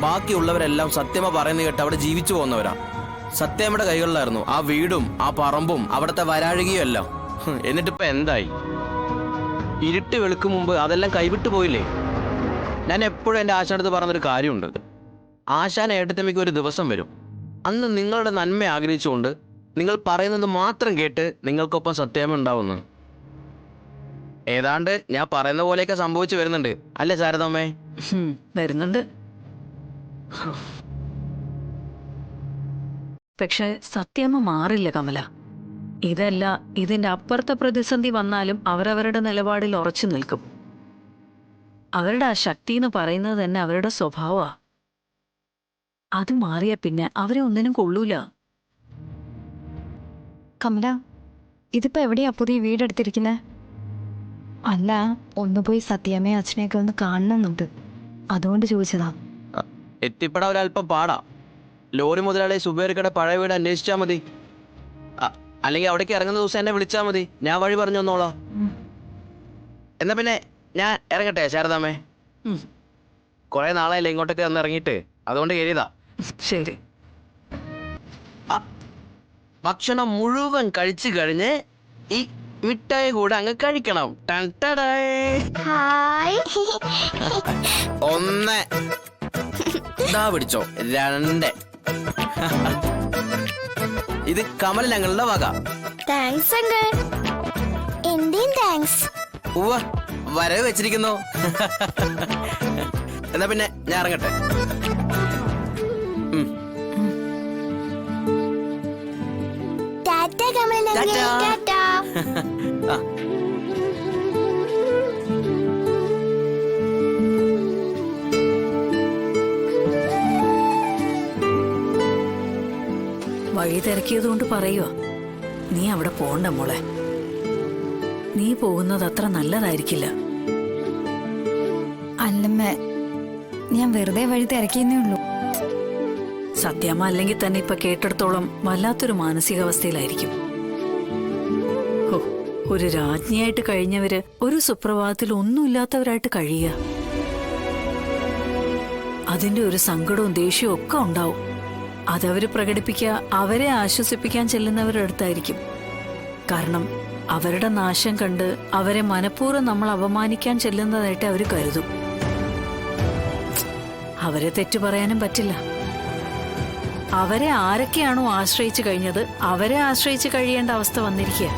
ബാക്കിയുള്ളവരെല്ലാം സത്യമ്മ പറയുന്നത് കേട്ട് അവിടെ ജീവിച്ചു പോകുന്നവരാ. സത്യമ്മയുടെ കൈകളിലായിരുന്നു ആ വീടും ആ പറമ്പും അവിടുത്തെ വരാഴുകയും എല്ലാം. എന്നിട്ടിപ്പോ എന്തായി? ഇരുട്ട് വെളുക്കും മുമ്പ് അതെല്ലാം കൈവിട്ടു പോയില്ലേ? ഞാൻ എപ്പോഴും എൻ്റെ ആശാനടുത്ത് പറഞ്ഞൊരു കാര്യമുണ്ട്. ആശാൻ ഏട്ടത്തമ്മയ്ക്ക് ഒരു ദിവസം വരും, അന്ന് നിങ്ങളുടെ നന്മ ആഗ്രഹിച്ചുകൊണ്ട് നിങ്ങൾ പറയുന്നത് മാത്രം കേട്ട് നിങ്ങൾക്കൊപ്പം സത്യമ്മ ഉണ്ടാവുന്നു. ഏതാണ്ട് ഞാൻ പറയുന്ന പോലെയൊക്കെ സംഭവിച്ചു വരുന്നുണ്ട് അല്ലേ ശാരദാമ്മേ? വരുന്നുണ്ട്. പക്ഷെ സത്യമ്മ മാറില്ല കമല. ഇതല്ല, ഇതിന്റെ അപ്പുറത്തെ പ്രതിസന്ധി വന്നാലും അവരവരുടെ നിലപാടിൽ ഉറച്ചു നിൽക്കും. അവരുടെ ആ ശക്തി എന്ന് പറയുന്നത് തന്നെ അവരുടെ സ്വഭാവമാ. അത് മാറിയ പിന്നെ അവരെ ഒന്നിനും കൊള്ളൂല. കമല, ഇതിപ്പോ എവിടെയാ പുതിയ വീടെടുത്തിരിക്കുന്നെ? അല്ല, ഒന്ന് പോയി സത്യാമ്മയും അച്ഛനെയൊക്കെ ഒന്ന് കാണണമെന്നുണ്ട്, അതുകൊണ്ട് ചോദിച്ചതാ. എത്തിപ്പെടാൻ ഒരല്പം പാടാ. ലോറി മുതലാളി സുബേർക്കടെ പഴയ വീട് അന്വേഷിച്ചാൽ മതി. അല്ലെങ്കിൽ അവിടേക്ക് ഇറങ്ങുന്ന ദിവസം എന്നെ വിളിച്ചാൽ മതി, ഞാൻ വഴി പറഞ്ഞു തന്നോളാം. എന്നാ പിന്നെ ഞാൻ ഇറങ്ങട്ടെ ശാരദാമ്മേ? കുറെ നാളായില്ലേ ഇങ്ങോട്ടൊക്കെ വന്ന് ഇറങ്ങിയിട്ട്, അതുകൊണ്ട് കരുതാ. ശരി. ഭക്ഷണം മുഴുവൻ കഴിച്ചു കഴിഞ്ഞ് ഈ മിഠായി കൂടെ അങ്ങ് കഴിക്കണം. ഒന്ന് ഇതാ പിടിച്ചോ, രണ്ട്. ഇത് കമൽ ഞങ്ങളുടെ വക. Thanks uncle. എന്റെയും താങ്ക്സ്. ഉവ്വ, വരവ് വെച്ചിരിക്കുന്നു. എന്നാ പിന്നെ ഞാൻ ഇറങ്ങട്ടെ. ടാറ്റ കമൽ അങ്കിൾ. ടാറ്റ. വഴി തിരക്കിയതുകൊണ്ട് പറയുക, നീ അവിടെ പോണ്ട മോളെ. നീ പോകുന്നത് അത്ര നല്ലതായിരിക്കില്ല. അല്ലമ്മ, ഞാൻ വെറുതെ വഴി തിരക്കിയെന്നേ ഉള്ളൂ. സത്യമ്മ അല്ലെങ്കിൽ തന്നെ ഇപ്പൊ കേട്ടിടത്തോളം വല്ലാത്തൊരു മാനസികാവസ്ഥയിലായിരിക്കും. ഒരു രാജ്ഞിയായിട്ട് കഴിഞ്ഞവര് ഒരു സുപ്രഭാതത്തിൽ ഒന്നുമില്ലാത്തവരായിട്ട് കഴിയുക, അതിന്റെ ഒരു സങ്കടവും ദേഷ്യവും ഒക്കെ ഉണ്ടാവും. അതവര് പ്രകടിപ്പിക്കുക അവരെ ആശ്വസിപ്പിക്കാൻ ചെല്ലുന്നവരുടെ അടുത്തായിരിക്കും. കാരണം അവരുടെ നാശം കണ്ട് അവരെ മനഃപൂർവ്വം നമ്മൾ അപമാനിക്കാൻ ചെല്ലുന്നതായിട്ട് അവർ കരുതും. അവരെ തെറ്റു പറയാനും പറ്റില്ല. അവരെ ആരൊക്കെയാണോ ആശ്രയിച്ചു കഴിഞ്ഞത് അവരെ ആശ്രയിച്ച് കഴിയേണ്ട അവസ്ഥ വന്നിരിക്കുക.